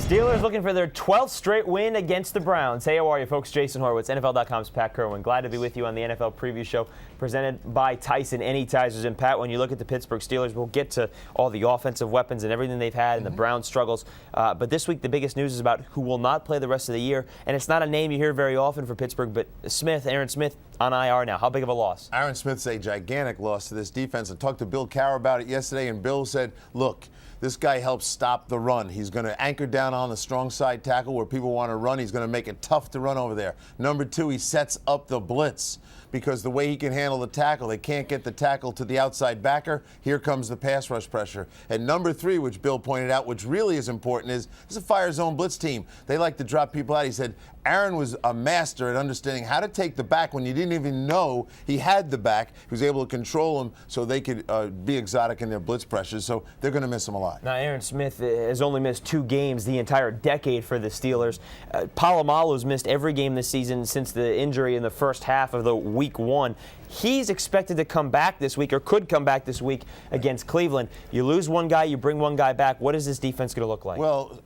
Steelers looking for their 12th straight win against the Browns. Hey, how are you, folks? Jason Horowitz, NFL.com's Pat Kirwan. Glad to be with you on the NFL Preview Show presented by Tyson Anytizers. And, Pat, when you look at the Pittsburgh Steelers, we'll get to all the offensive weapons and everything they've had and the Browns' struggles. But this week, the biggest news is about who will not play the rest of the year. And it's not a name you hear very often for Pittsburgh, but Aaron Smith, on IR now. How big of a loss? Aaron Smith's a gigantic loss to this defense. I talked to Bill Cowher about it yesterday, and Bill said, look, this guy helps stop the run. He's going to anchor down on the strong side tackle where people want to run. He's going to make it tough to run over there. Number two, he sets up the blitz because the way he can handle the tackle, they can't get the tackle to the outside backer. Here comes the pass rush pressure. And number three, which Bill pointed out, which really is important, is this is a fire zone blitz team. They like to drop people out. He said Aaron was a master at understanding how to take the back when you didn't even know he had the back. He was able to control them so they could be exotic in their blitz pressures. So they're going to miss him a lot. Now, Aaron Smith has only missed 2 games the entire decade for the Steelers. Polamalu's missed every game this season since the injury in the first half of the week 1. He's expected to come back this week, or could come back this week against Cleveland. You lose one guy, you bring one guy back. What is this defense going to look like? Well,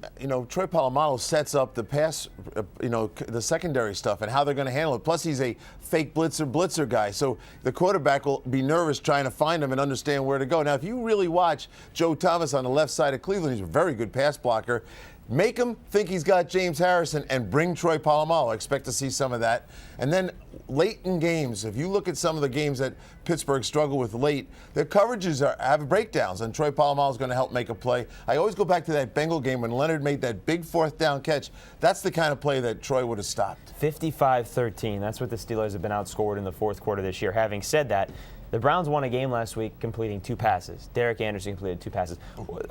Troy Polamalu sets up the pass, the secondary stuff and how they're going to handle it. Plus, he's a fake blitzer guy. So the quarterback will be nervous trying to find him and understand where to go. Now, if you really watch Joe Thomas on the left side of Cleveland, he's a very good pass blocker. Make him think he's got James Harrison and bring Troy Polamalu. I expect to see some of that. And then late in games, if you look at some of the games that Pittsburgh struggle with late, their coverages have breakdowns, and Troy Polamalu is going to help make a play. I always go back to that Bengal game when Leonard made that big 4th down catch. That's the kind of play that Troy would have stopped. 55-13. That's what the Steelers have been outscored in the 4th quarter this year. Having said that, the Browns won a game last week completing 2 passes. Derek Anderson completed 2 passes.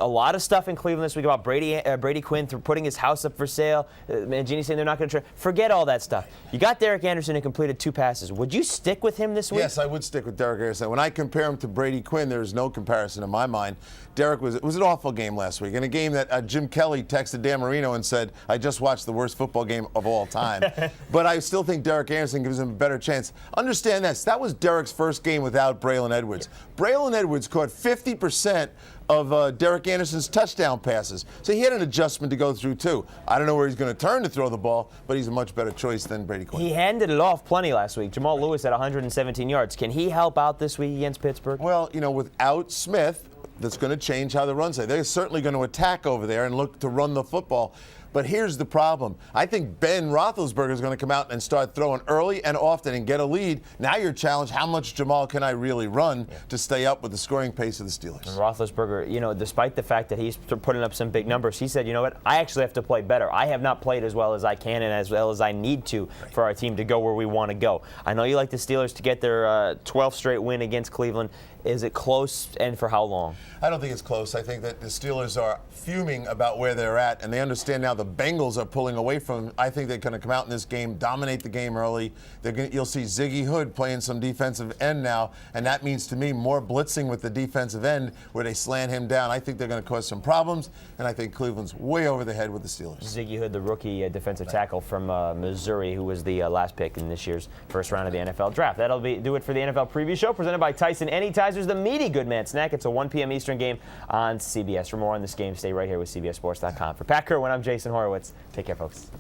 A lot of stuff in Cleveland this week about Brady Quinn putting his house up for sale. Mangini saying they're not going to try. Forget all that stuff. You got Derek Anderson who completed 2 passes. Would you stick with him this week? Yes, I would stick with Derek Anderson. When I compare him to Brady Quinn, there's no comparison in my mind. It was an awful game last week, and a game that Jim Kelly texted Dan Marino and said, I just watched the worst football game of all time. But I still think Derek Anderson gives him a better chance. Understand this. That was Derek's first game without Braylon Edwards. Braylon Edwards caught 50% of Derek Anderson's touchdown passes. So he had an adjustment to go through, too. I don't know where he's going to turn to throw the ball, but he's a much better choice than Brady Quinn. He handed it off plenty last week. Jamal Lewis had 117 yards. Can he help out this week against Pittsburgh? Well, without Smith, that's going to change how the runs play. They're certainly going to attack over there and look to run the football. But here's the problem. I think Ben Roethlisberger is going to come out and start throwing early and often and get a lead. Now you're challenged, how much Jamal can I really run to stay up with the scoring pace of the Steelers? And Roethlisberger, despite the fact that he's putting up some big numbers, he said, you know what, I actually have to play better. I have not played as well as I can and as well as I need to for our team to go where we want to go. I know you like the Steelers to get their 12th straight win against Cleveland. Is it close, and for how long? I don't think it's close. I think that the Steelers are fuming about where they're at, and they understand now the Bengals are pulling away from them. I think they're going to come out in this game, dominate the game early. You'll see Ziggy Hood playing some defensive end now, and that means to me more blitzing with the defensive end where they slant him down. I think they're going to cause some problems, and I think Cleveland's way over the head with the Steelers. Ziggy Hood, the rookie defensive tackle from Missouri, who was the last pick in this year's first round of the NFL draft. That'll do it for the NFL Preview Show presented by Tyson Anytizers, the meaty good man snack. It's a 1 p.m. Eastern game on CBS. For more on this game, stay right here with CBSSports.com. For Pat Kirwan, I'm Jason Horowitz. Take care, folks.